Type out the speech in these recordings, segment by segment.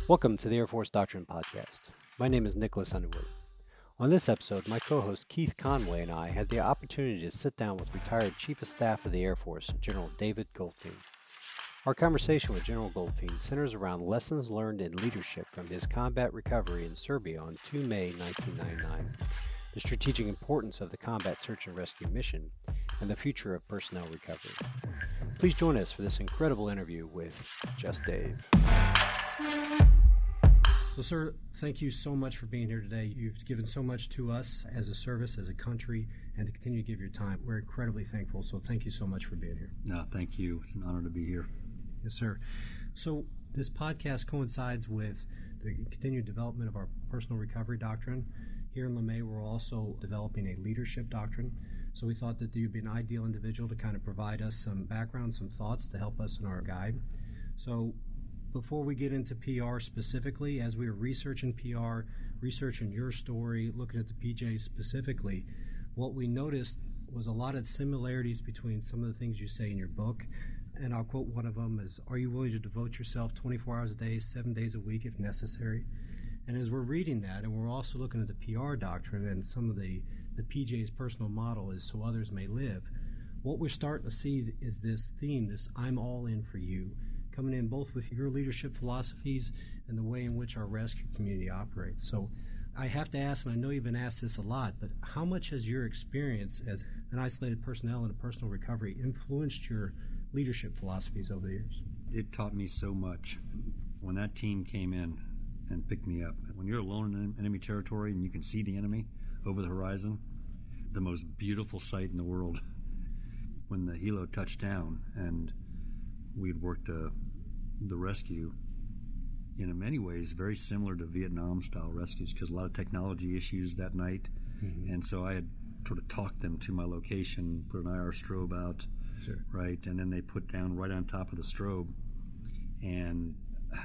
Welcome to the Air Force Doctrine Podcast. My name is Nicholas Underwood. On this episode, my co-host Keith Conway and I had the opportunity to sit down with retired Chief of Staff of the Air Force, General David Goldfein. Our conversation with General Goldfein centers around lessons learned in leadership from his combat recovery in Serbia on 2 May 1999, the strategic importance of the combat search and rescue mission, and the future of personnel recovery. Please join us for this incredible interview with Just Dave. So, sir, thank you so much for being here today. You've given so much to us as a service, as a country, and to continue to give your time. We're incredibly thankful, so thank you so much for being here. No, thank you. It's an honor to be here. Yes, sir. So this podcast coincides with the continued development of our personal recovery doctrine. Here in LeMay, we're also developing a leadership doctrine. So we thought that you'd be an ideal individual to kind of provide us some background, some thoughts to help us in our guide. So before we get into PR specifically, as we were researching PR, researching your story, looking at the PJs specifically, what we noticed was a lot of similarities between some of the things you say in your book. And I'll quote one of them is, "Are you willing to devote yourself 24 hours a day, 7 days a week if necessary?" And as we're reading that, and we're also looking at the PR doctrine and some of the PJ's personal model is so others may live, what we're starting to see is this theme, this I'm all in for you, coming in both with your leadership philosophies and the way in which our rescue community operates. So I have to ask, and I know you've been asked this a lot, but how much has your experience as an isolated personnel in a personal recovery influenced your leadership philosophies over the years? It taught me so much. When that team came in and picked me up, when you're alone in enemy territory and you can see the enemy over the horizon, the most beautiful sight in the world. When the helo touched down and we'd worked the rescue, in many ways very similar to Vietnam-style rescues, because a lot of technology issues that night. Mm-hmm. And so I had sort of talked them to my location, put an IR strobe out, sure, right, and then they put down right on top of the strobe. And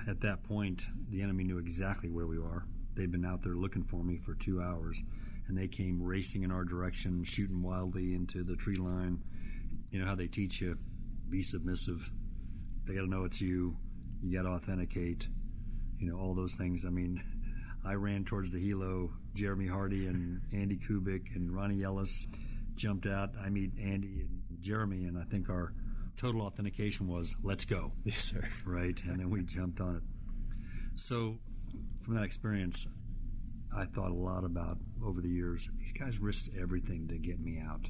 at that point, the enemy knew exactly where we are. They'd been out there looking for me for 2 hours, and they came racing in our direction, shooting wildly into the tree line. You know how they teach you, be submissive. They got to know it's you. You got to authenticate. All those things. I mean, I ran towards the helo. Jeremy Hardy and Andy Kubik and Ronnie Ellis jumped out. I meet Andy and Jeremy, and I think our total authentication was, let's go. Yes, sir. Right? And then we jumped on it. So from that experience, I thought a lot about, over the years, these guys risked everything to get me out.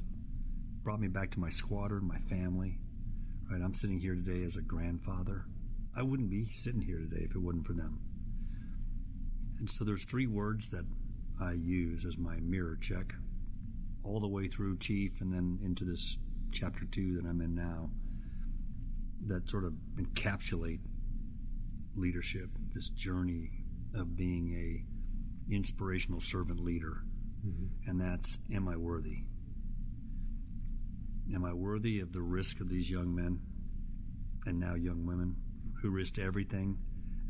Brought me back to my squadron, my family. Right? I'm sitting here today as a grandfather. I wouldn't be sitting here today if it wasn't for them. And so there's 3 words that I use as my mirror check, all the way through Chief and then into this chapter 2 that I'm in now, that sort of encapsulate leadership, this journey of being a inspirational servant leader. Mm-hmm. And that's, am I worthy? Am I worthy of the risk of these young men and now young women who risked everything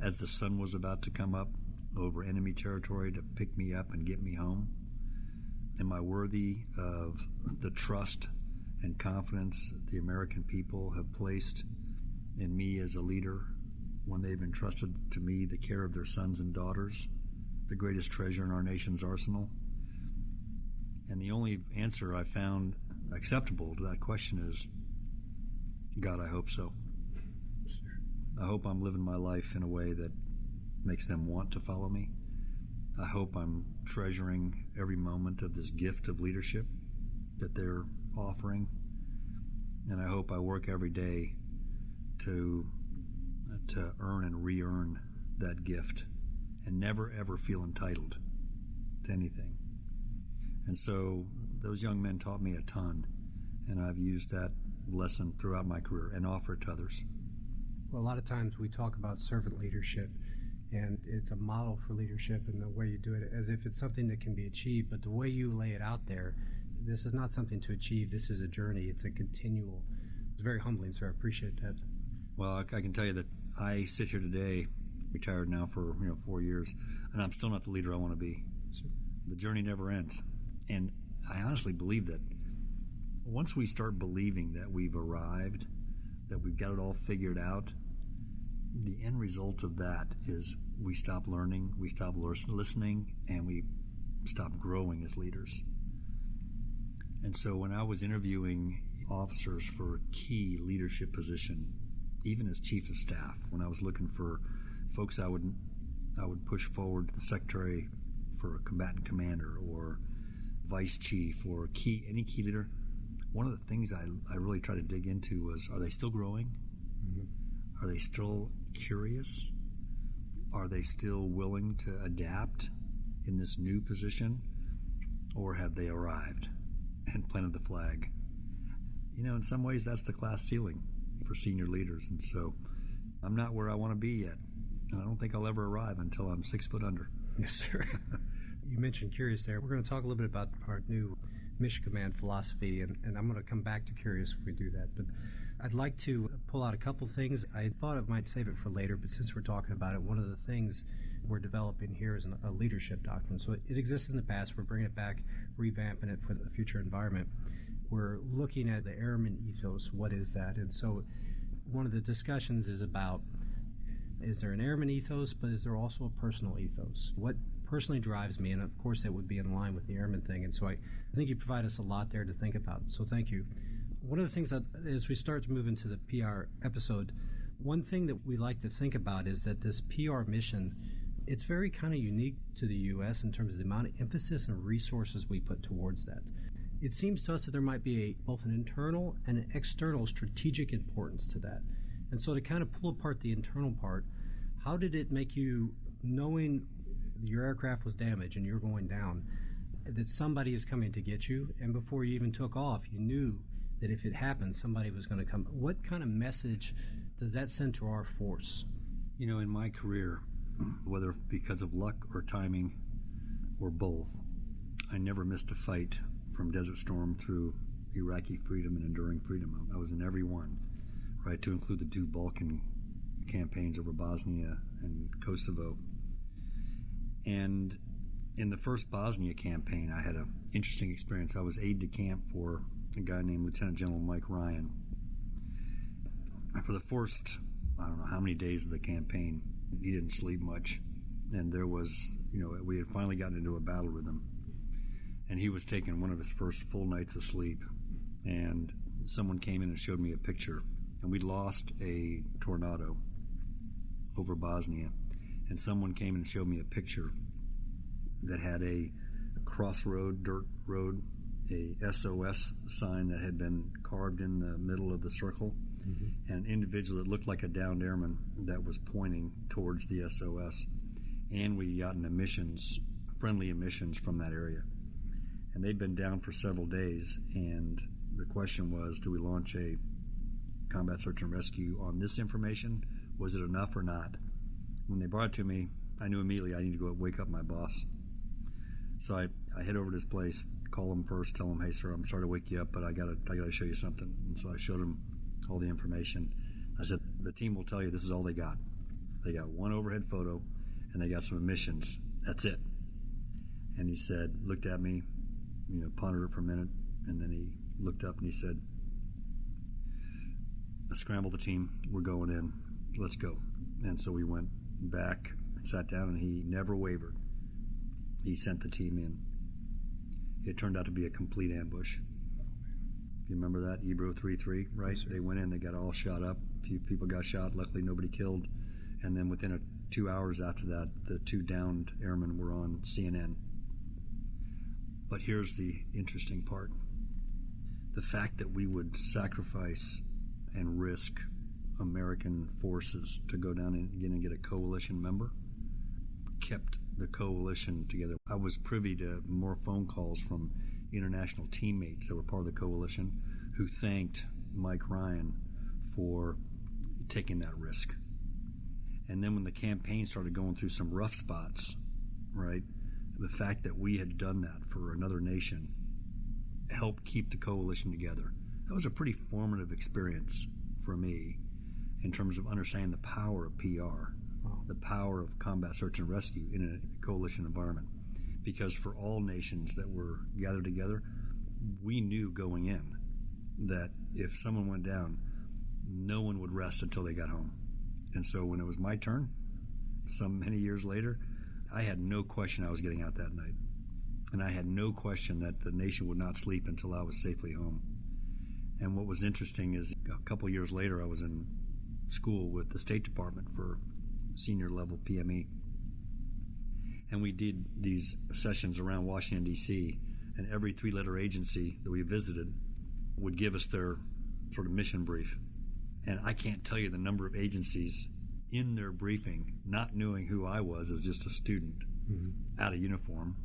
as the sun was about to come up over enemy territory to pick me up and get me home? Am I worthy of the trust and confidence the American people have placed in me as a leader when they've entrusted to me the care of their sons and daughters, the greatest treasure in our nation's arsenal? And the only answer I found acceptable to that question is, God, I hope so. I hope I'm living my life in a way that makes them want to follow me. I hope I'm treasuring every moment of this gift of leadership that they're offering. And I hope I work every day to earn and re-earn that gift and never, ever feel entitled to anything. And so those young men taught me a ton, and I've used that lesson throughout my career and offer it to others. Well, a lot of times we talk about servant leadership, and it's a model for leadership and the way you do it as if it's something that can be achieved. But the way you lay it out there, this is not something to achieve. This is a journey. It's a continual. It's very humbling, sir. I appreciate that. Well, I can tell you that I sit here today, retired now for 4 years, and I'm still not the leader I want to be. Sure. The journey never ends. And I honestly believe that once we start believing that we've arrived, that we've got it all figured out, the end result of that is we stop learning, we stop listening, and we stop growing as leaders. And so when I was interviewing officers for a key leadership position, even as chief of staff, when I was looking for folks I would push forward to the secretary for a combatant commander or vice chief or any key leader, one of the things I really tried to dig into was, are they still growing? Mm-hmm. Are they still curious? Are they still willing to adapt in this new position? Or have they arrived and planted the flag? In some ways that's the class ceiling for senior leaders. And so I'm not where I want to be yet. And I don't think I'll ever arrive until I'm 6 foot under. Yes, sir. You mentioned curious there. We're going to talk a little bit about our new Mission Command philosophy, and I'm going to come back to curious if we do that. But I'd like to pull out a couple things. I thought I might save it for later, but since we're talking about it, one of the things we're developing here is a leadership doctrine. So it exists in the past. We're bringing it back, revamping it for the future environment. We're looking at the airman ethos. What is that? And so one of the discussions is about, is there an airman ethos, but is there also a personal ethos? What personally drives me? And of course that would be in line with the airman thing. And so I think you provide us a lot there to think about. So thank you. One of the things that, as we start to move into the PR episode, one thing that we like to think about is that this PR mission, it's very kind of unique to the U.S. in terms of the amount of emphasis and resources we put towards that. It seems to us that there might be both an internal and an external strategic importance to that. And so to kind of pull apart the internal part, how did it make you, knowing your aircraft was damaged and you're going down, that somebody is coming to get you, and before you even took off, you knew that if it happened, somebody was going to come? What kind of message does that send to our force? In my career, whether because of luck or timing or both, I never missed a fight from Desert Storm through Iraqi freedom and enduring freedom. I was in every one, right, to include the two Balkan campaigns over Bosnia and Kosovo. And in the first Bosnia campaign, I had an interesting experience. I was aide-de-camp for a guy named Lieutenant General Mike Ryan. For the first, I don't know how many days of the campaign, he didn't sleep much. And there was, we had finally gotten into a battle with him. And he was taking one of his first full nights of sleep. And someone came in and showed me a picture. And we'd lost a tornado over Bosnia. And someone came in and showed me a picture that had a crossroad, dirt road, a SOS sign that had been carved in the middle of the circle, mm-hmm. and an individual that looked like a downed airman that was pointing towards the SOS. And we gotten friendly emissions from that area. And they'd been down for several days, and the question was, do we launch a combat search and rescue on this information? Was it enough or not? When they brought it to me, I knew immediately I need to go wake up my boss. So I head over to his place, call him first, tell him, hey, sir, I'm sorry to wake you up, but I gotta show you something. And so I showed him all the information. I said, the team will tell you this is all they got. They got one overhead photo, and they got some emissions. That's it. And he said, looked at me, pondered it for a minute, and then he looked up and he said, I scrambled the team. We're going in. Let's go. And so we went back, sat down, and he never wavered. He sent the team in. It turned out to be a complete ambush. If you remember that, Ebro 3-3, right? Yes, they went in, they got all shot up. A few people got shot. Luckily, nobody killed. And then within 2 hours after that, the two downed airmen were on CNN. But here's the interesting part. The fact that we would sacrifice and risk American forces to go down and get a coalition member kept the coalition together. I was privy to more phone calls from international teammates that were part of the coalition who thanked Mike Ryan for taking that risk. And then when the campaign started going through some rough spots, right, the fact that we had done that for another nation helped keep the coalition together. That was a pretty formative experience for me in terms of understanding the power of PR, the power of combat search and rescue in a coalition environment. Because for all nations that were gathered together, we knew going in that if someone went down, no one would rest until they got home. And so when it was my turn, many years later, I had no question I was getting out that night. And I had no question that the nation would not sleep until I was safely home. And what was interesting is a couple years later, I was in school with the State Department for senior level PME. And we did these sessions around Washington, D.C., and every three-letter agency that we visited would give us their sort of mission brief. And I can't tell you the number of agencies in their briefing, not knowing who I was as just a student out of uniform,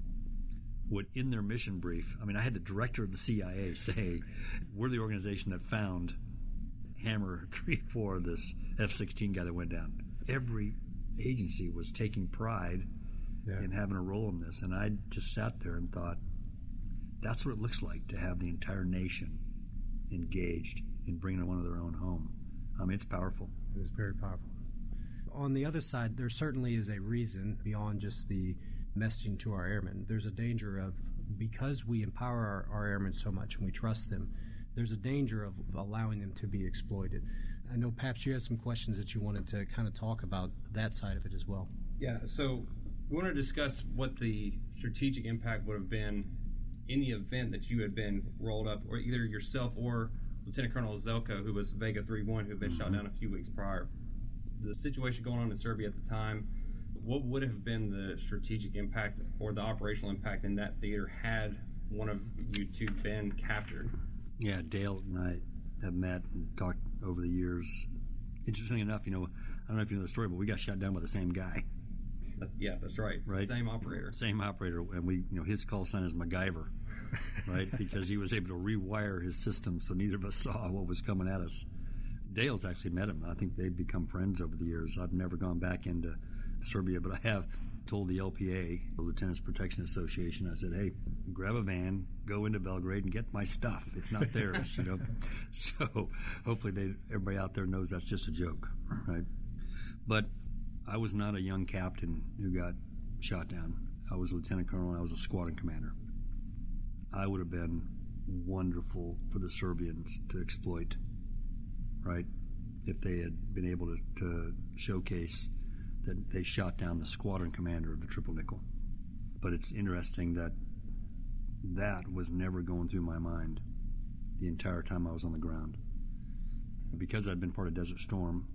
would, in their mission brief, I mean, I had the director of the CIA say, we're the organization that found Hammer 3-4, this F-16 guy that went down. Every agency was taking pride in having a role in this. And I just sat there and thought, that's what it looks like to have the entire nation engaged in bringing one of their own home. I mean, it's powerful. It is very powerful. On the other side, there certainly is a reason beyond just the messaging to our airmen. There's a danger of, because we empower our airmen so much and we trust them, there's a danger of allowing them to be exploited. I know, Paps, you had some questions that you wanted to kind of talk about that side of it as well. Yeah, so we want to discuss what the strategic impact would have been in the event that you had been rolled up, or either yourself or Lieutenant Colonel Zelko, who was Vega 3-1, who had been shot down a few weeks prior. The situation going on in Serbia at the time, what would have been the strategic impact or the operational impact in that theater had one of you two been captured? Yeah, Dale and I have met and talked over the years. Interestingly enough, I don't know if you know the story, but we got shot down by the same guy. That's right. Same operator. Same operator, and we, his call sign is MacGyver, right? Because he was able to rewire his system so neither of us saw what was coming at us. Dale's actually met him. I think they've become friends over the years. I've never gone back into Serbia, but I have told the LPA, the Lieutenants Protection Association, I said, hey, grab a van, go into Belgrade and get my stuff. It's not theirs, So hopefully everybody out there knows that's just a joke, right? But I was not a young captain who got shot down. I was Lieutenant Colonel and I was a squadron commander. I would have been wonderful for the Serbians to exploit, right? If they had been able to showcase that they shot down the squadron commander of the Triple Nickel. But it's interesting that was never going through my mind the entire time I was on the ground. Because I'd been part of Desert Storm,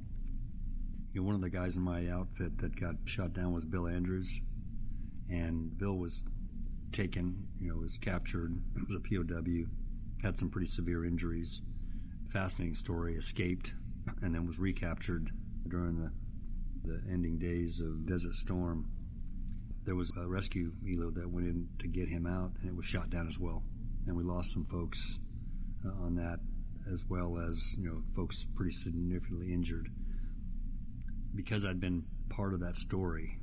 one of the guys in my outfit that got shot down was Bill Andrews, and Bill was taken, was captured, was a POW, had some pretty severe injuries, fascinating story, escaped, and then was recaptured during the ending days of Desert Storm. There was a rescue helo that went in to get him out, and it was shot down as well. And we lost some folks on that, as well as folks pretty significantly injured. Because I'd been part of that story,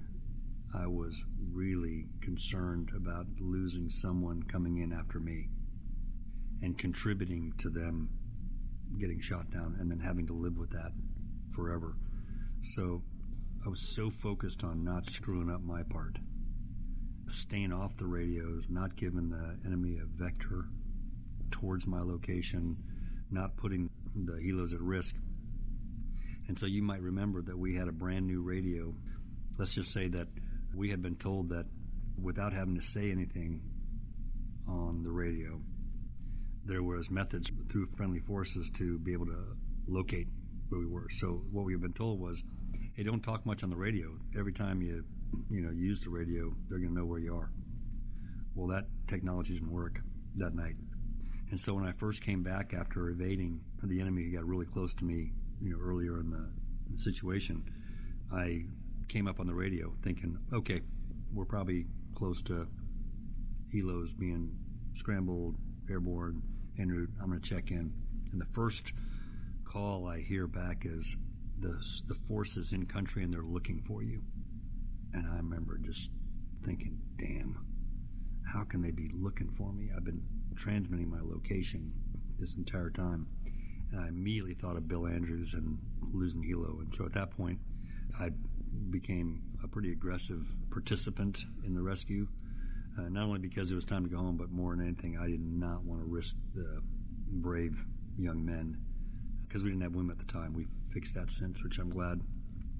I was really concerned about losing someone coming in after me and contributing to them getting shot down and then having to live with that forever. So I was so focused on not screwing up my part, staying off the radios, not giving the enemy a vector towards my location, not putting the helos at risk. And so you might remember that we had a brand new radio. Let's just say that we had been told that without having to say anything on the radio, there was methods through friendly forces to be able to locate where we were. So what we had been told was, hey, don't talk much on the radio. Every time you use the radio, they're going to know where you are. Well, that technology didn't work that night. And so when I first came back after evading the enemy who got really close to me, earlier in the situation, I came up on the radio thinking, okay, we're probably close to helos being scrambled, airborne, en route. I'm going to check in. And the first call I hear back is the forces in country and they're looking for you. And I remember just thinking, damn, how can they be looking for me? I've been transmitting my location this entire time. And I immediately thought of Bill Andrews and losing helo. And so at that point, I became a pretty aggressive participant in the rescue, not only because it was time to go home, but more than anything, I did not want to risk the brave young men, because we didn't have women at the time. We fixed that since, which I'm glad.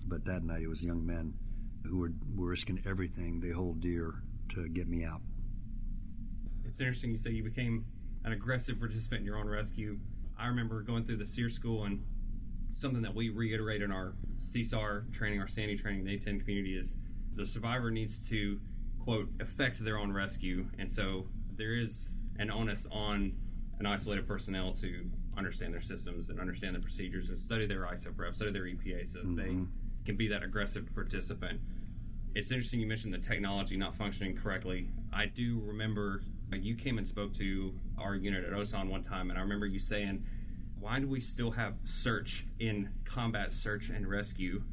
But that night it was young men who were risking everything they hold dear to get me out. It's interesting you say you became an aggressive participant in your own rescue. I remember going through the SEER school, and something that we reiterate in our CSAR training, our Sandy training, the A10 community, is the survivor needs to, quote, effect their own rescue. And so there is an onus on an isolated personnel to understand their systems and understand the procedures and study their ISO prep, study their EPA, so that they can be that aggressive participant. It's interesting you mentioned the technology not functioning correctly. I do remember you came and spoke to our unit at OSAN one time, and I remember you saying, why do we still have search in combat search and rescue?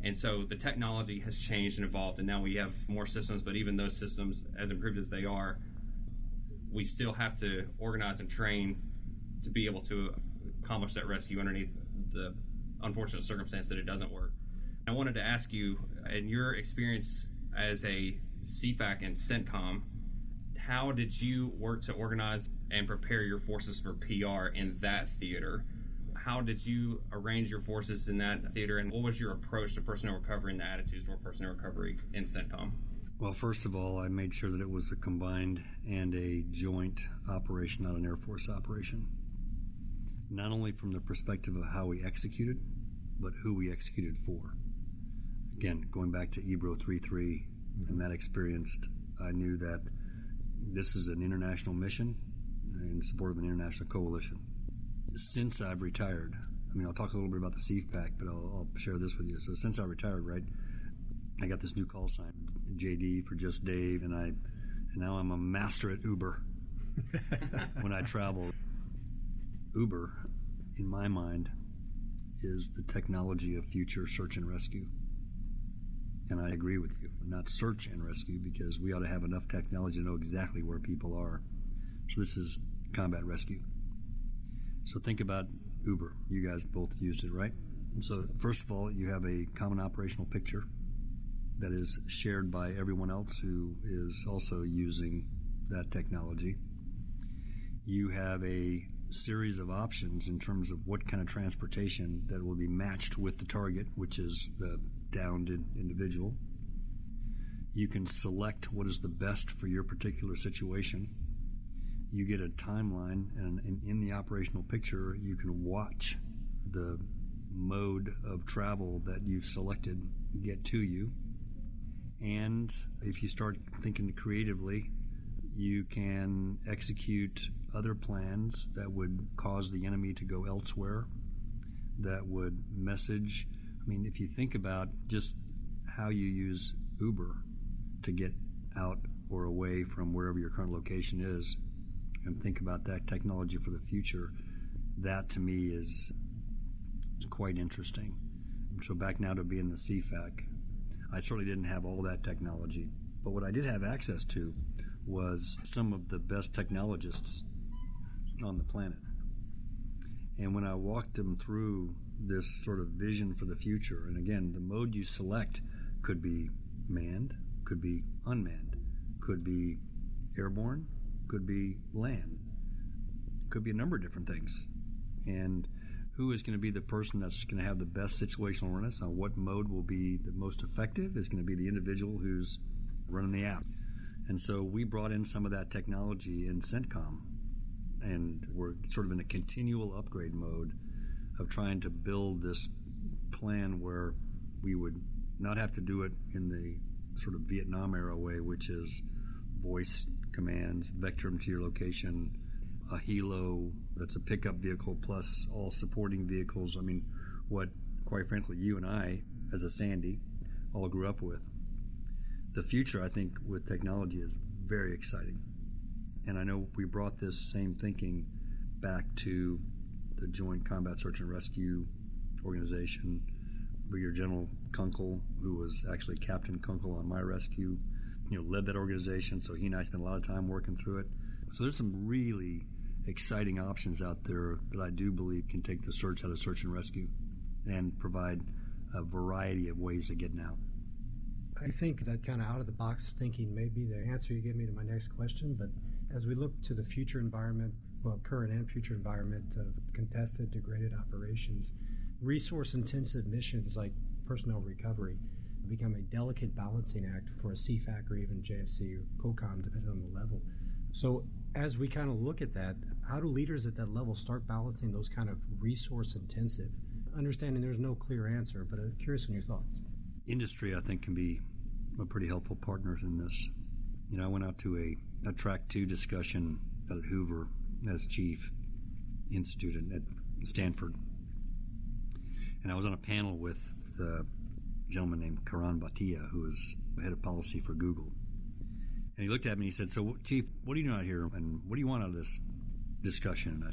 And so the technology has changed and evolved, and now we have more systems, but even those systems, as improved as they are, we still have to organize and train to be able to accomplish that rescue underneath the unfortunate circumstance that it doesn't work. I wanted to ask you, in your experience as a CFAC and CENTCOM, how did you work to organize and prepare your forces for PR in that theater? How did you arrange your forces in that theater, and what was your approach to personnel recovery and the attitudes toward personnel recovery in CENTCOM? Well, first of all, I made sure that it was a combined and a joint operation, not an Air Force operation. Not only from the perspective of how we executed, but who we executed for. Again, going back to Ebro 3-3 and that experience, I knew that this is an international mission in support of an international coalition. Since I've retired, I'll talk a little bit about the CFAC, but I'll share this with you. So since I retired, right, I got this new call sign, JD for just Dave, and now I'm a master at Uber. When I travel, Uber, in my mind, is the technology of future search and rescue. And I agree with you. Not search and rescue, because we ought to have enough technology to know exactly where people are. So this is combat rescue. So think about Uber. You guys both used it, right? So first of all, you have a common operational picture that is shared by everyone else who is also using that technology. You have a series of options in terms of what kind of transportation that will be matched with the target, which is the downed individual. You can select what is the best for your particular situation. You get a timeline, and in the operational picture, you can watch the mode of travel that you've selected get to you. And if you start thinking creatively, you can execute other plans that would cause the enemy to go elsewhere, that would message. If you think about just how you use Uber to get out or away from wherever your current location is, and think about that technology for the future, that to me is quite interesting. So back now to being the CFAC, I certainly didn't have all that technology, but what I did have access to was some of the best technologists on the planet. And when I walked them through this sort of vision for the future, and again, the mode you select could be manned, could be unmanned, could be airborne, could be land, could be a number of different things. And who is going to be the person that's going to have the best situational awareness on what mode will be the most effective is going to be the individual who's running the app. And so we brought in some of that technology in CENTCOM, and we're sort of in a continual upgrade mode of trying to build this plan where we would not have to do it in the sort of Vietnam era way, which is voice commands, vector them to your location, a helo that's a pickup vehicle plus all supporting vehicles. What, quite frankly, you and I, as a Sandy, all grew up with. The future, I think, with technology is very exciting. And I know we brought this same thinking back to the Joint Combat Search and Rescue Organization. Brigadier General Kunkel, who was actually Captain Kunkel on my rescue, led that organization, so he and I spent a lot of time working through it. So there's some really exciting options out there that I do believe can take the search out of search and rescue and provide a variety of ways of getting out. I think that kind of out-of-the-box thinking may be the answer you give me to my next question, but as we look to the future environment, current and future environment of contested, degraded operations, resource-intensive missions like personnel recovery become a delicate balancing act for a CFAC or even JFC or COCOM, depending on the level. So as we kind of look at that, how do leaders at that level start balancing those kind of resource intensive? Understanding there's no clear answer, but I'm curious on your thoughts. Industry, I think, can be a pretty helpful partner in this. I went out to a Track 2 discussion at Hoover as chief in student at Stanford. And I was on a panel with a gentleman named Karan Bhatia, who is head of policy for Google. And he looked at me and he said, "So, Chief, what are you doing out here, and what do you want out of this discussion?" And I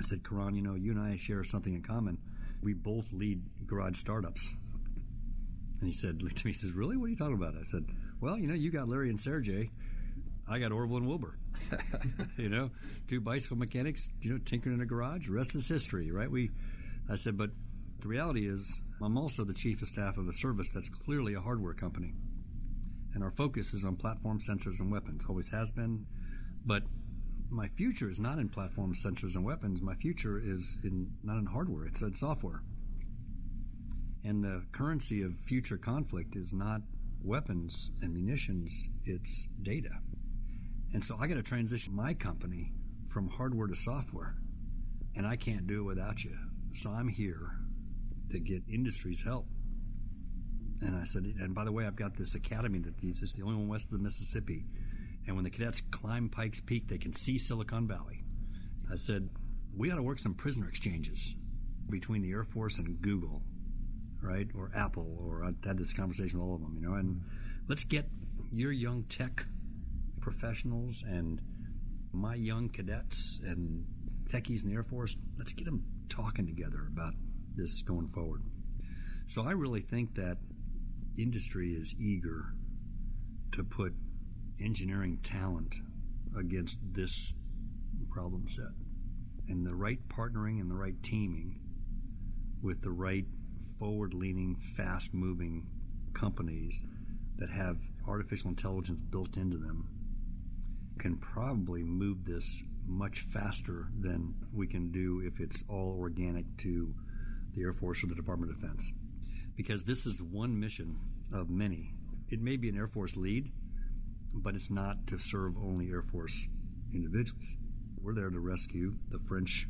said, Karan, you and I share something in common. We both lead garage startups. And he looked at me, he says, "Really? What are you talking about?" I said, "Well, you got Larry and Sergey. I got Orville and Wilbur. Two bicycle mechanics, tinkering in a garage. The rest is history, right?" I said, "But the reality is, I'm also the chief of staff of a service that's clearly a hardware company. And our focus is on platform sensors and weapons, always has been. But my future is not in platform sensors and weapons. My future is not in hardware, it's in software. And the currency of future conflict is not weapons and munitions, it's data. And so I got to transition my company from hardware to software. And I can't do it without you. So I'm here to get industry's help." And I said, "And by the way, I've got this academy it's the only one west of the Mississippi. And when the cadets climb Pikes Peak, they can see Silicon Valley." I said, "We ought to work some prisoner exchanges between the Air Force and Google, right? Or Apple," or I had this conversation with all of them, and let's get your young tech professionals and my young cadets and techies in the Air Force, let's get them talking together about this going forward. So I really think that industry is eager to put engineering talent against this problem set. And the right partnering and the right teaming with the right forward-leaning, fast-moving companies that have artificial intelligence built into them can probably move this much faster than we can do if it's all organic to the Air Force or the Department of Defense. Because this is one mission of many. It may be an Air Force lead, but it's not to serve only Air Force individuals. We're there to rescue the French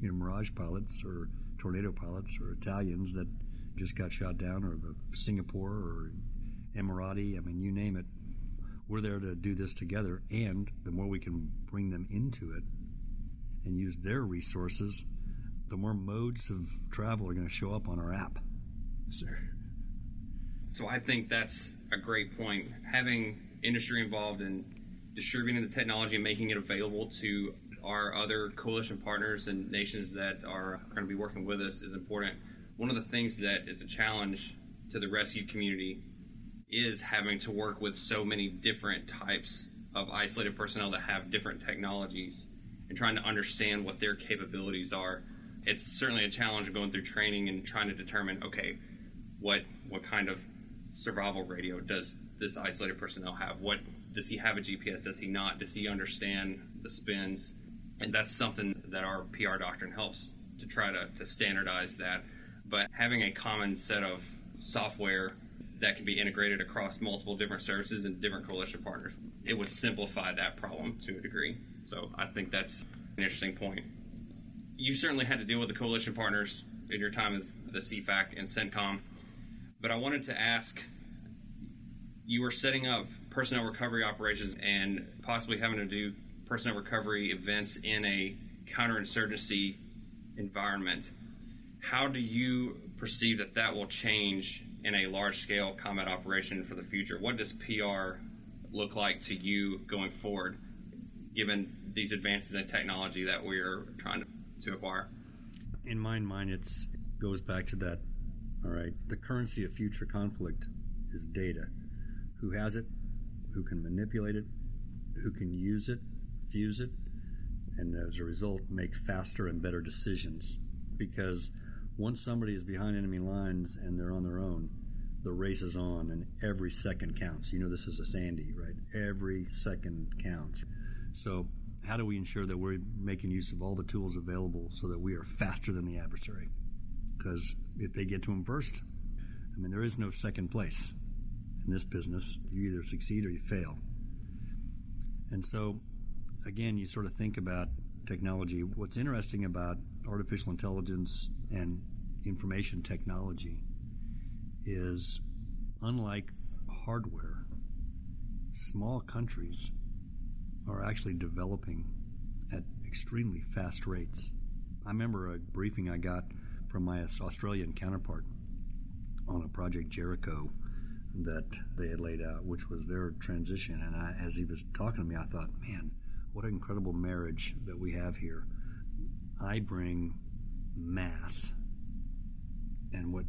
Mirage pilots or Tornado pilots or Italians that just got shot down, or the Singapore or Emirati, you name it. We're there to do this together, and the more we can bring them into it and use their resources, the more modes of travel are going to show up on our app. Sir. So I think that's a great point. Having industry involved in distributing the technology and making it available to our other coalition partners and nations that are going to be working with us is important. One of the things that is a challenge to the rescue community is having to work with so many different types of isolated personnel that have different technologies and trying to understand what their capabilities are. It's certainly a challenge going through training and trying to determine, okay, what kind of survival radio does this isolated personnel have? What does he have a GPS? Does he not? Does he understand the spins? And that's something that our PR doctrine helps to try to standardize that. But having a common set of software that can be integrated across multiple different services and different coalition partners, it would simplify that problem to a degree. So I think that's an interesting point. You certainly had to deal with the coalition partners in your time as the CFAC and CENTCOM, but I wanted to ask, you were setting up personnel recovery operations and possibly having to do personnel recovery events in a counterinsurgency environment. How do you perceive that will change in a large-scale combat operation for the future? What does PR look like to you going forward, given these advances in technology that we're trying to acquire? In my mind, it goes back to that, all right, the currency of future conflict is data. Who has it, who can manipulate it, who can use it, fuse it, and as a result, make faster and better decisions. Because once somebody is behind enemy lines and they're on their own, the race is on and every second counts. This is a Sandy, right? Every second counts. So how do we ensure that we're making use of all the tools available so that we are faster than the adversary? because if they get to them first, I mean, there is no second place in this business. You either succeed or you fail. And so, again, you sort of think about technology. What's interesting about artificial intelligence and information technology is, unlike hardware, small countries are actually developing at extremely fast rates. I remember a briefing I got from my Australian counterpart on a Project Jericho that they had laid out, which was their transition. And as he was talking to me, I thought, man, what an incredible marriage that we have here. I bring mass, and what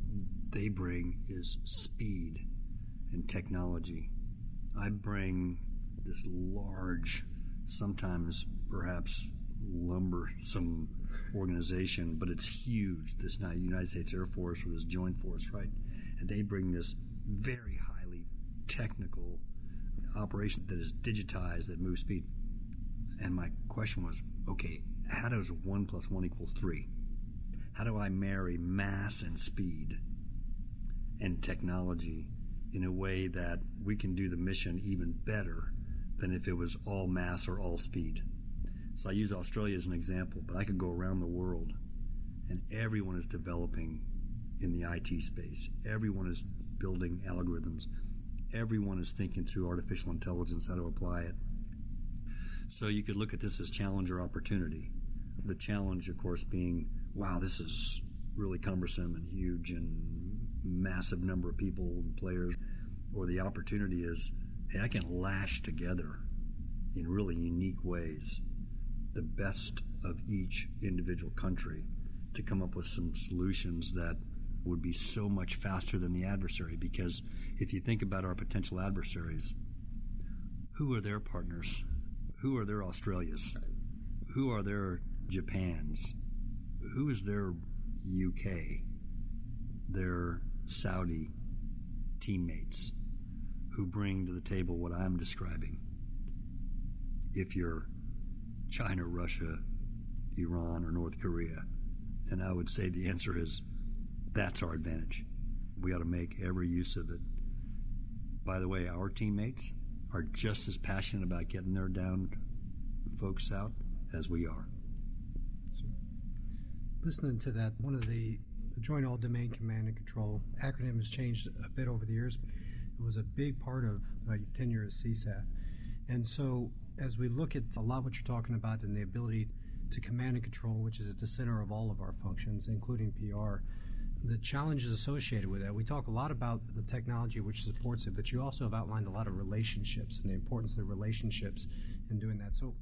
they bring is speed and technology. I bring this large, sometimes perhaps lumbersome organization, but it's huge, this United States Air Force or this Joint Force, right? And they bring this very highly technical operation that is digitized, that moves speed. And my question was, okay, how does 1 + 1 = 3? How do I marry mass and speed and technology in a way that we can do the mission even better than if it was all mass or all speed? So I use Australia as an example, but I could go around the world and everyone is developing in the IT space. Everyone is building algorithms. Everyone is thinking through artificial intelligence, how to apply it. So you could look at this as challenge or opportunity. The challenge, of course, being, wow, this is really cumbersome and huge and massive number of people and players. Or the opportunity is, hey, I can lash together in really unique ways the best of each individual country to come up with some solutions that would be so much faster than the adversary. Because if you think about our potential adversaries, who are their partners? Who are their Australias? Who are their Japans? Who is their UK? Their Saudi teammates who bring to the table what I'm describing. If you're China, Russia, Iran, or North Korea, and I would say the answer is that's our advantage. We ought to make every use of it. By the way, our teammates are just as passionate about getting their downed folks out as we are. So, listening to that, one of the Joint All-Domain Command and Control acronym has changed a bit over the years. It was a big part of your tenure as CSAT. And so as we look at a lot what you're talking about and the ability to command and control, which is at the center of all of our functions, including PR, the challenges associated with that. We talk a lot about the technology which supports it, but you also have outlined a lot of relationships and the importance of the relationships in doing that. So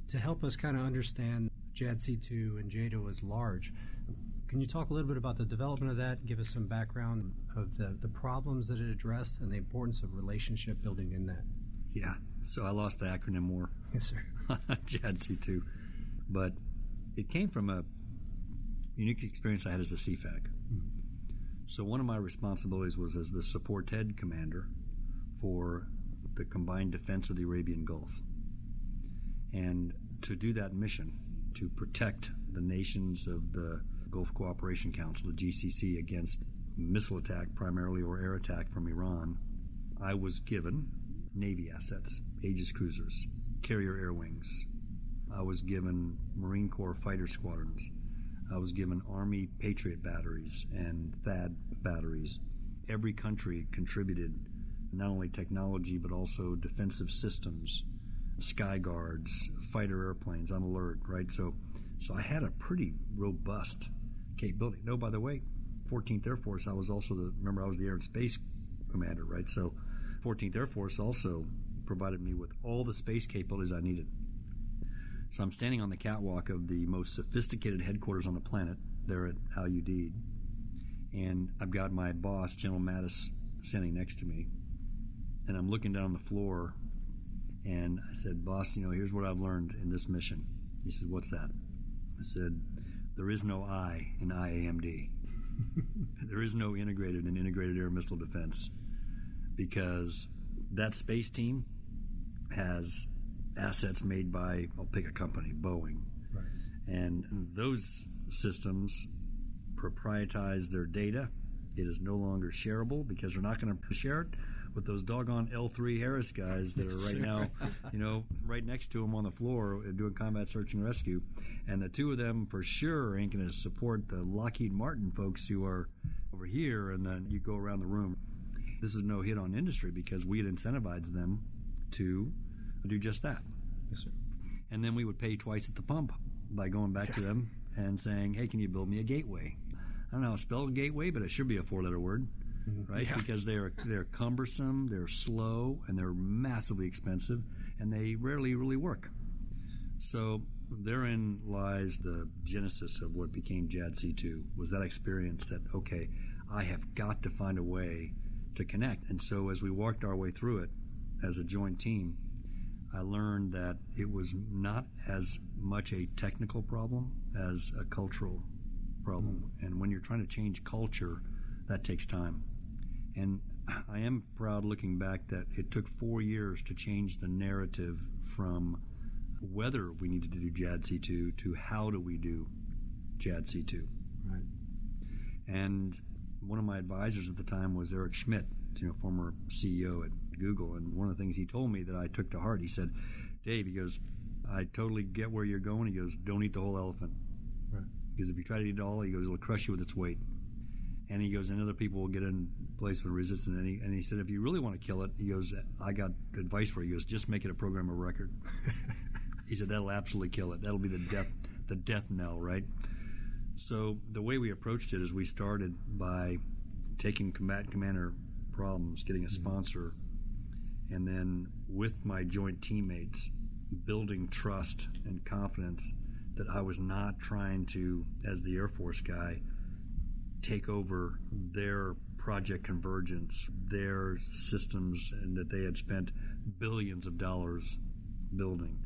to help us kind of understand JADC2 and JADO as large, can you talk a little bit about the development of that, give us some background of the problems that it addressed and the importance of relationship building in that? Yeah, so I lost the acronym more. Yes, sir. JADC2. But it came from a unique experience I had as a CFAC. So one of my responsibilities was as the support head commander for the combined defense of the Arabian Gulf. And to do that mission, to protect the nations of the Gulf Cooperation Council, the GCC, against missile attack primarily or air attack from Iran, I was given Navy assets, Aegis cruisers, carrier air wings. I was given Marine Corps fighter squadrons. I was given Army Patriot batteries and THAAD batteries. Every country contributed not only technology but also defensive systems, sky guards, fighter airplanes on alert, right? So I had a pretty robust capability. No, by the way, 14th Air Force, I was also remember I was the Air and Space Commander, right? So 14th Air Force also provided me with all the space capabilities I needed. So I'm standing on the catwalk of the most sophisticated headquarters on the planet, there at Al Udeid, and I've got my boss, General Mattis, standing next to me, and I'm looking down on the floor, and I said, boss, here's what I've learned in this mission. He said, what's that? I said, there is no I in IAMD. There is no integrated and integrated air missile defense, because that space team has assets made by, I'll pick a company, Boeing. Right. And those systems proprietized their data. It is no longer shareable because they're not going to share it with those doggone L3 Harris guys that are right now, right next to them on the floor doing combat search and rescue. And the two of them for sure ain't going to support the Lockheed Martin folks who are over here. And then you go around the room. This is no hit on industry because we had incentivized them to do just that. Yes, sir. And then we would pay twice at the pump by going back to them and saying, hey, can you build me a gateway? I don't know how to spell gateway, but it should be a 4-letter word, right? Yeah. Because they're cumbersome, they're slow, and they're massively expensive, and they rarely really work. So therein lies the genesis of what became JADC2, was that experience that, okay, I have got to find a way to connect. And so as we walked our way through it as a joint team, I learned that it was not as much a technical problem as a cultural problem. And when you're trying to change culture, that takes time. And I am proud looking back that it took 4 years to change the narrative from whether we needed to do JADC2 to how do we do JADC2. Right. And one of my advisors at the time was Eric Schmidt, former CEO at Google. And one of the things he told me that I took to heart, he said, Dave, he goes, I totally get where you're going. He goes, don't eat the whole elephant. Right. Because if you try to eat it all, he goes, it'll crush you with its weight. And he goes, and other people will get in place with resistance. And he said, if you really want to kill it, he goes, I got advice for you. He goes, just make it a program of record. He said, that'll absolutely kill it. That'll be the death knell, right? So the way we approached it is we started by taking combatant commander problems, getting a sponsor, and then with my joint teammates, building trust and confidence that I was not trying to, as the Air Force guy, take over their Project Convergence, their systems, and that they had spent billions of dollars building,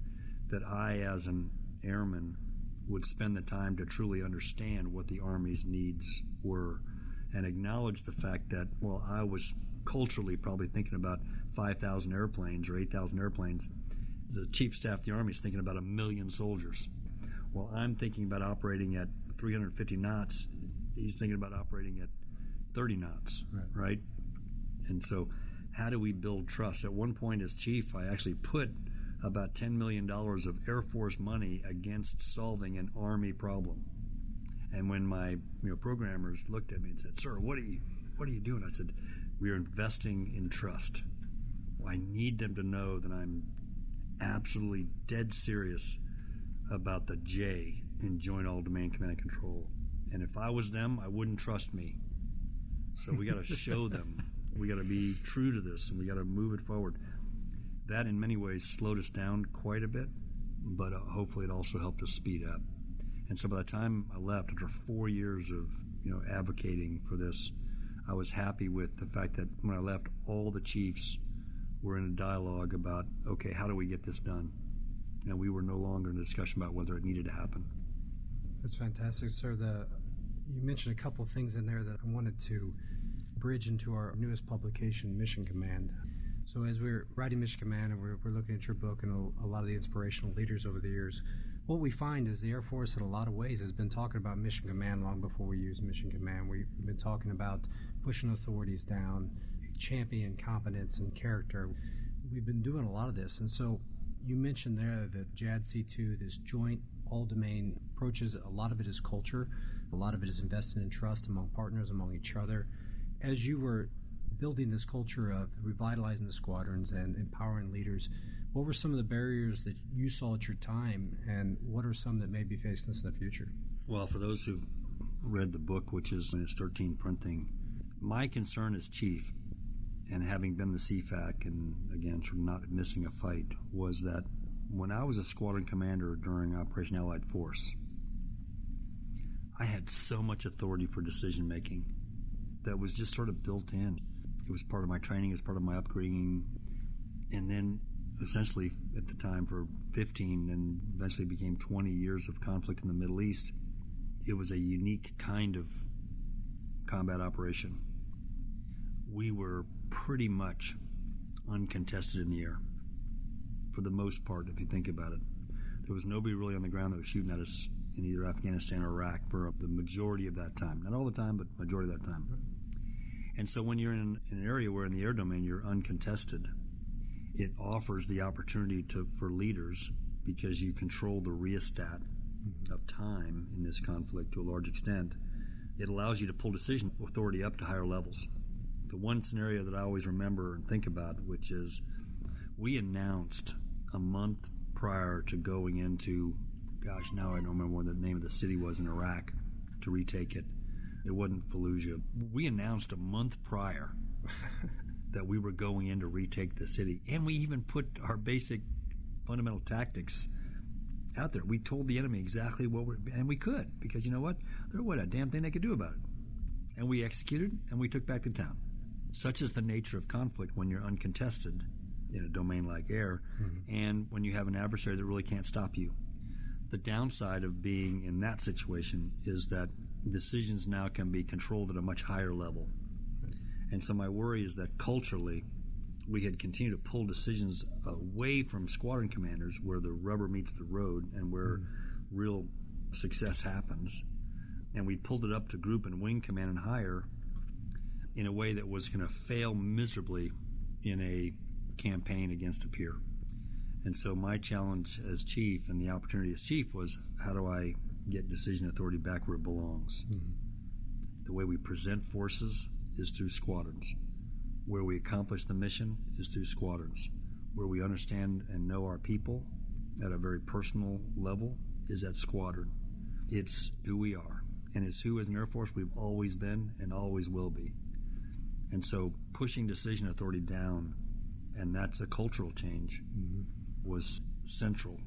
that I, as an airman, would spend the time to truly understand what the Army's needs were and acknowledge the fact that, well, I was culturally probably thinking about 5,000 airplanes or 8,000 airplanes. The Chief of Staff of the Army is thinking about 1 million soldiers. Well, I'm thinking about operating at 350 knots. He's thinking about operating at 30 knots, right? And so how do we build trust? At one point as chief, I actually put about $10 million of Air Force money against solving an Army problem. And when my programmers looked at me and said, sir, what are you doing? I said, we are investing in trust. I need them to know that I'm absolutely dead serious about the J in Joint All-Domain Command and Control. And if I was them, I wouldn't trust me. So we got to show them. We got to be true to this, and we got to move it forward. That, in many ways, slowed us down quite a bit, but hopefully it also helped us speed up. And so by the time I left, after 4 years of advocating for this, I was happy with the fact that when I left, all the chiefs were in a dialogue about, okay, how do we get this done? And we were no longer in a discussion about whether it needed to happen. That's fantastic, sir. You mentioned a couple of things in there that I wanted to bridge into our newest publication, Mission Command. So as we're writing Mission Command and we're looking at your book and a lot of the inspirational leaders over the years, what we find is the Air Force in a lot of ways has been talking about Mission Command long before we use Mission Command. We've been talking about pushing authorities down, championing competence and character. We've been doing a lot of this. And so you mentioned there that JADC2, this joint all-domain approaches, a lot of it is culture. A lot of it is invested in trust among partners, among each other. As you were building this culture of revitalizing the squadrons and empowering leaders, what were some of the barriers that you saw at your time, and what are some that may be facing us in the future? Well, for those who've read the book, which is in its 13th printing, my concern as chief, and having been the CFAC and, again, sort of not missing a fight, was that when I was a squadron commander during Operation Allied Force, I had so much authority for decision-making that was just sort of built in. It was part of my training, it was part of my upgrading, and then essentially at the time for 15 and eventually became 20 years of conflict in the Middle East, it was a unique kind of combat operation. We were pretty much uncontested in the air, for the most part, if you think about it. There was nobody really on the ground that was shooting at us in either Afghanistan or Iraq for the majority of that time. Not all the time, but majority of that time. And so when you're in an area where in the air domain you're uncontested, it offers the opportunity for leaders, because you control the rheostat of time in this conflict to a large extent. It allows you to pull decision authority up to higher levels. The one scenario that I always remember and think about, which is we announced a month prior to going into, gosh, now I don't remember what the name of the city was in Iraq, to retake it. It wasn't Fallujah. We announced a month prior that we were going in to retake the city, and we even put our basic fundamental tactics out there. We told the enemy exactly and we could, because you know what? There wasn't a damn thing they could do about it. And we executed, and we took back the town. Such is the nature of conflict when you're uncontested in a domain like air, and when you have an adversary that really can't stop you. The downside of being in that situation is that decisions now can be controlled at a much higher level. And so my worry is that culturally, we had continued to pull decisions away from squadron commanders where the rubber meets the road and where real success happens. And we pulled it up to group and wing command and higher in a way that was going to fail miserably in a campaign against a peer. And so my challenge as chief and the opportunity as chief was, how do I get decision authority back where it belongs? The way we present forces is through squadrons. Where we accomplish the mission is through squadrons. Where we understand and know our people at a very personal level is at squadron. It's who we are, and it's who as an Air Force we've always been and always will be. And so pushing decision authority down, and that's a cultural change, was central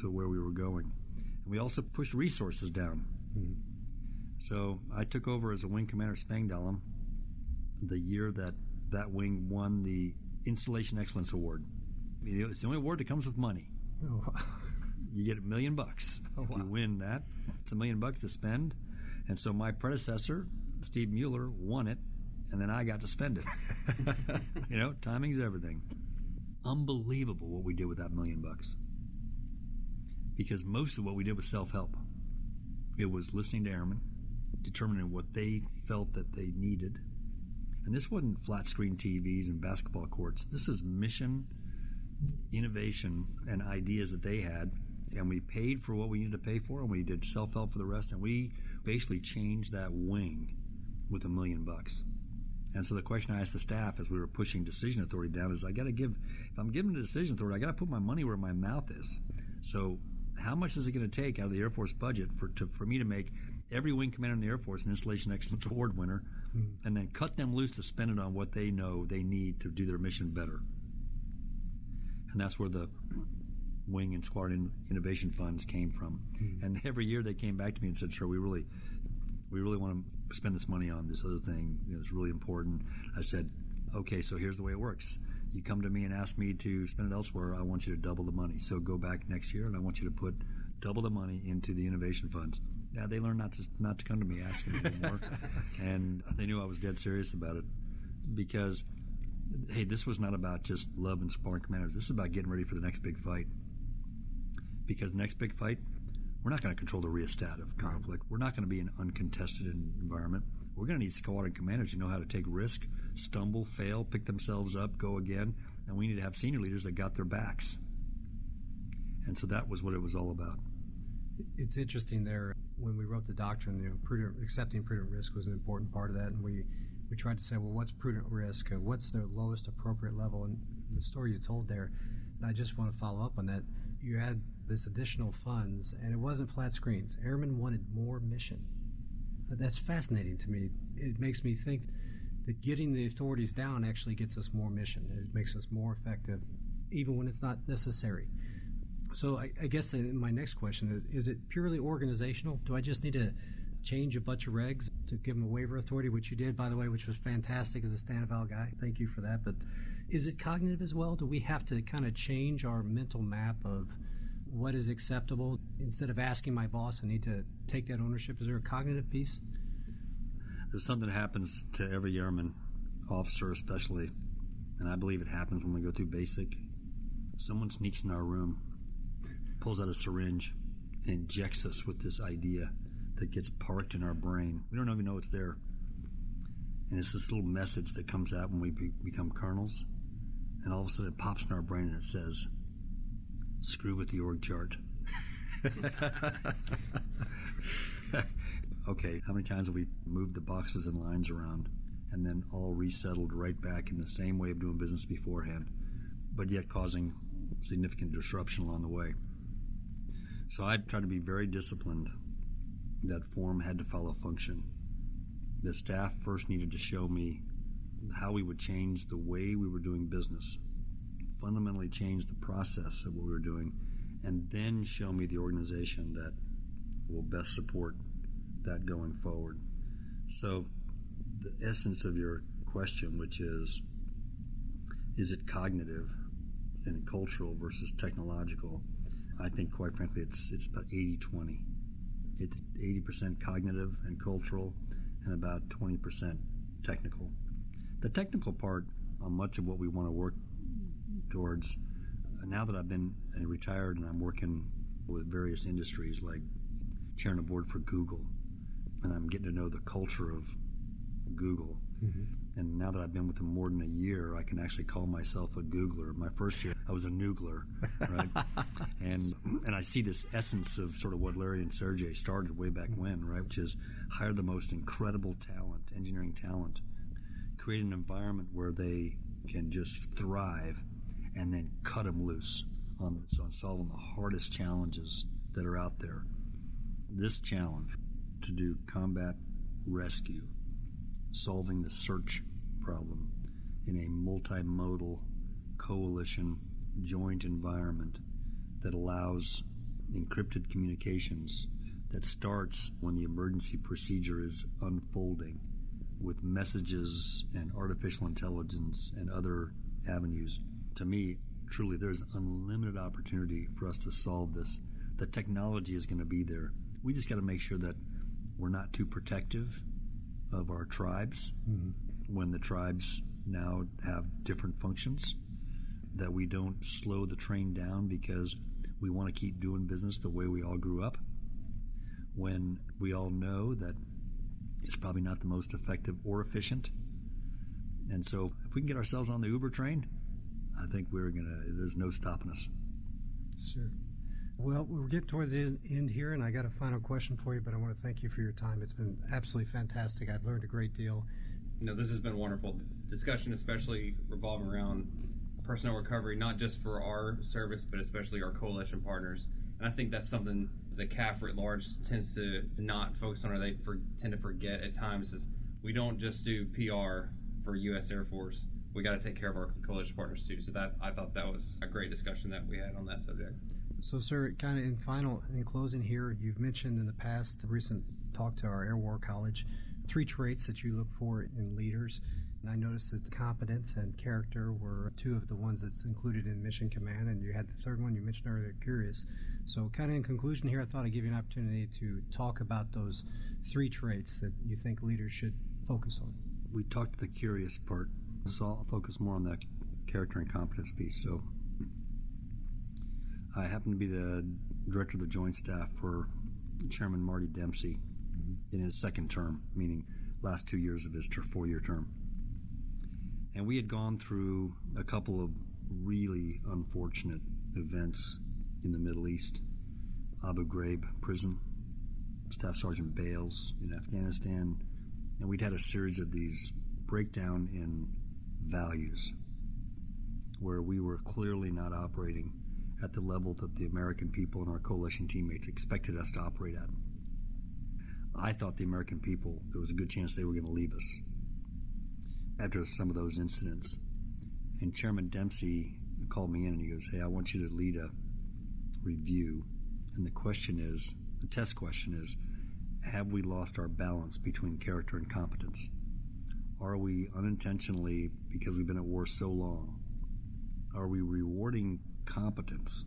to where we were going. And we also pushed resources down. So I took over as a wing commander at Spangdahlem the year that wing won the Installation Excellence Award. It's the only award that comes with money. You get $1 million. If you win that, it's $1 million to spend. And so my predecessor, Steve Mueller, won it, and then I got to spend it. Timing's everything. Unbelievable what we did with that $1 million. Because most of what we did was self-help. It was listening to airmen, determining what they felt that they needed. And this wasn't flat screen TVs and basketball courts. This is mission, innovation, and ideas that they had. And we paid for what we needed to pay for, and we did self-help for the rest. And we basically changed that wing with $1 million. And so the question I asked the staff as we were pushing decision authority down is, if I'm giving the decision authority, I got to put my money where my mouth is. So how much is it going to take out of the Air Force budget for me to make every wing commander in the Air Force an Installation Excellence Award winner, and then cut them loose to spend it on what they know they need to do their mission better? And that's where the wing and squadron innovation funds came from. And every year they came back to me and said, sure, we really want to spend this money on this other thing. It's really important. I said, okay, so here's the way it works. You come to me and ask me to spend it elsewhere, I want you to double the money. So go back next year, and I want you to put double the money into the innovation funds. Yeah, they learned not to come to me asking me anymore. And they knew I was dead serious about it, because, hey, this was not about just love and sparring commanders. This is about getting ready for the next big fight. Because the next big fight, we're not going to control the rheostat of conflict. We're not going to be in an uncontested environment. We're going to need squadron commanders who know how to take risk, stumble, fail, pick themselves up, go again. And we need to have senior leaders that got their backs. And so that was what it was all about. It's interesting there, when we wrote the doctrine, accepting prudent risk was an important part of that. And we tried to say, well, what's prudent risk? What's the lowest appropriate level? And the story you told there, I just want to follow up on that. You had this additional funds, and it wasn't flat screens. Airmen wanted more mission. That's fascinating to me. It makes me think that getting the authorities down actually gets us more mission. It makes us more effective, even when it's not necessary. So I guess my next question is it purely organizational? Do I just need to change a bunch of regs to give them a waiver authority, which you did, by the way, which was fantastic as a Stanival guy. Thank you for that. But is it cognitive as well? Do we have to kind of change our mental map of what is acceptable? Instead of asking my boss, I need to take that ownership. Is there a cognitive piece? There's something that happens to every airman, officer especially, and I believe it happens when we go through basic. Someone sneaks in our room, pulls out a syringe, injects us with this idea that gets parked in our brain. We don't even know it's there. And it's this little message that comes out when we become colonels, and all of a sudden it pops in our brain and it says, screw with the org chart. Okay, how many times have we moved the boxes and lines around and then all resettled right back in the same way of doing business beforehand, but yet causing significant disruption along the way? So I tried to be very disciplined that form had to follow function. The staff first needed to show me how we would change the way we were doing business, fundamentally change the process of what we were doing, and then show me the organization that will best support that going forward. So the essence of your question, which is it cognitive and cultural versus technological? I think, quite frankly, it's about 80-20. It's 80% cognitive and cultural and about 20% technical. The technical part on much of what we want to work towards, now that I've been retired and I'm working with various industries, like chairing a board for Google, and I'm getting to know the culture of Google. Mm-hmm. And now that I've been with them more than a year, I can actually call myself a Googler. My first year, I was a noogler, right? and I see this essence of sort of what Larry and Sergey started way back when, right? Which is hire the most incredible talent, engineering talent, create an environment where they can just thrive, and then cut them loose on solving the hardest challenges that are out there. This challenge to do combat rescue, solving the search problem in a multimodal coalition joint environment that allows encrypted communications that starts when the emergency procedure is unfolding with messages and artificial intelligence and other avenues. To me, truly, there's unlimited opportunity for us to solve this. The technology is going to be there. We just got to make sure that we're not too protective of our tribes when the tribes now have different functions, that we don't slow the train down because we want to keep doing business the way we all grew up, when we all know that it's probably not the most effective or efficient. And so if we can get ourselves on the Uber train, I think there's no stopping us. Sure. Well, we're getting toward the end here, and I got a final question for you, but I want to thank you for your time. It's been absolutely fantastic. I've learned a great deal. This has been wonderful discussion, especially revolving around personnel recovery, not just for our service, but especially our coalition partners. And I think that's something the CAF at large tends to not focus on, or they tend to forget at times, is we don't just do PR for U.S. Air Force. We got to take care of our coalition partners too. So I thought that was a great discussion that we had on that subject. So, sir, kind of in closing here, you've mentioned in the past, recent talk to our Air War College, 3 traits that you look for in leaders. And I noticed that competence and character were 2 of the ones that's included in Mission Command, and you had the third one you mentioned earlier, curious. So kind of in conclusion here, I thought I'd give you an opportunity to talk about those 3 traits that you think leaders should focus on. We talked the curious part, so I'll focus more on that character and competence piece. So I happen to be the director of the Joint Staff for Chairman Marty Dempsey in his second term, meaning last 2 years of his 4-year term. And we had gone through a couple of really unfortunate events in the Middle East. Abu Ghraib prison, Staff Sergeant Bales in Afghanistan, and we'd had a series of these breakdown in values where we were clearly not operating at the level that the American people and our coalition teammates expected us to operate at. I thought the American people, there was a good chance they were going to leave us after some of those incidents. And Chairman Dempsey called me in and he goes, "Hey, I want you to lead a review." And the test question is, have we lost our balance between character and competence? Are we unintentionally, because we've been at war so long, are we rewarding competence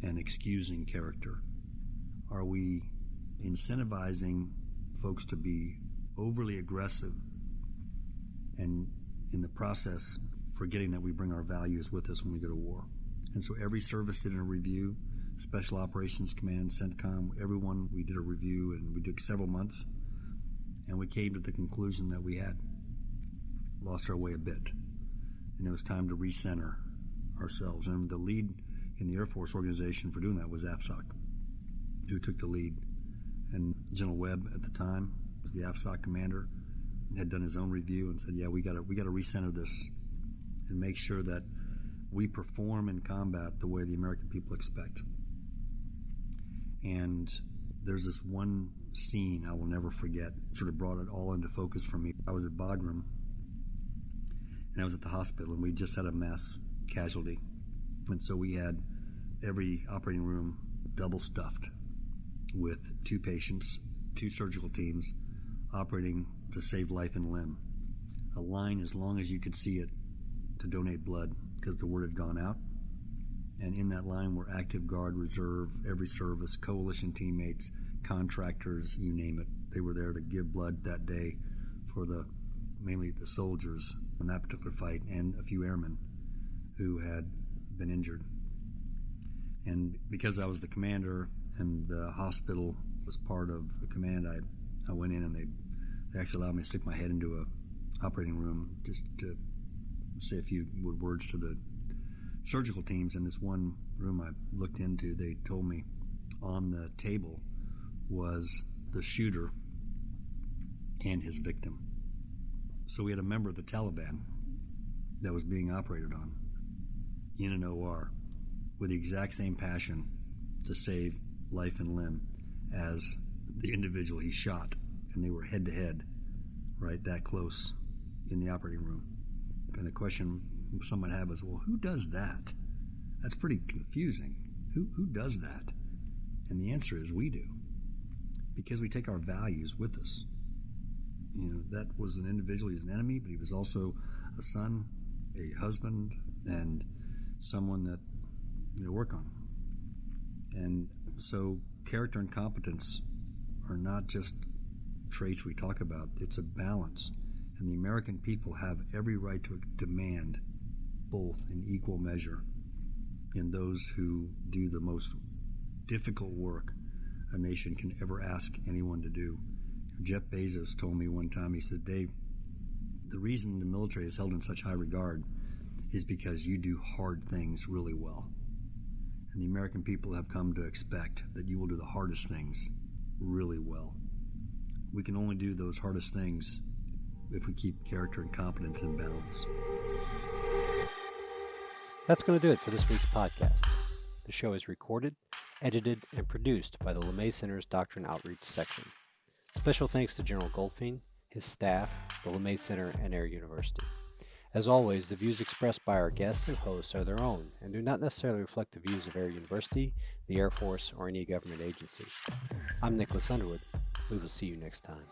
and excusing character? Are we incentivizing folks to be overly aggressive and in the process forgetting that we bring our values with us when we go to war? And so every service did a review. Special Operations Command, CENTCOM, everyone. We did a review, and we took several months, and we came to the conclusion that we had lost our way a bit, and it was time to recenter ourselves. And the lead in the Air Force organization for doing that was AFSOC, who took the lead. And General Webb at the time was the AFSOC commander, had done his own review and said, yeah, we got to recenter this and make sure that we perform in combat the way the American people expect. And there's this one scene I will never forget, sort of brought it all into focus for me. I was at Bagram, and I was at the hospital, and we just had a mass casualty. And so we had every operating room double stuffed with 2 patients, 2 surgical teams operating to save life and limb. A line as long as you could see it to donate blood because the word had gone out. And in that line were active guard, reserve, every service, coalition teammates, contractors, you name it. They were there to give blood that day for mainly the soldiers in that particular fight, and a few airmen who had been injured. And because I was the commander and the hospital was part of the command, I went in and they actually allowed me to stick my head into a operating room just to say a few words to the surgical teams. In this one room I looked into, they told me on the table was the shooter and his victim. So we had a member of the Taliban that was being operated on in an OR with the exact same passion to save life and limb as the individual he shot, and they were head to head, right, that close in the operating room. And the question someone had was, well, who does that? That's pretty confusing. Who does that? And the answer is we do, because we take our values with us. You know, that was an individual. He was an enemy, but he was also a son, a husband, and someone that work on. And so character and competence are not just traits we talk about. It's a balance. And the American people have every right to demand both in equal measure in those who do the most difficult work a nation can ever ask anyone to do. Jeff Bezos told me one time, he said, Dave, the reason the military is held in such high regard is because you do hard things really well. And the American people have come to expect that you will do the hardest things really well. We can only do those hardest things if we keep character and competence in balance. That's going to do it for this week's podcast. The show is recorded, edited, and produced by the LeMay Center's Doctrine Outreach section. Special thanks to General Goldfein, his staff, the LeMay Center, and Air University. As always, the views expressed by our guests and hosts are their own and do not necessarily reflect the views of Air University, the Air Force, or any government agency. I'm Nicholas Underwood. We will see you next time.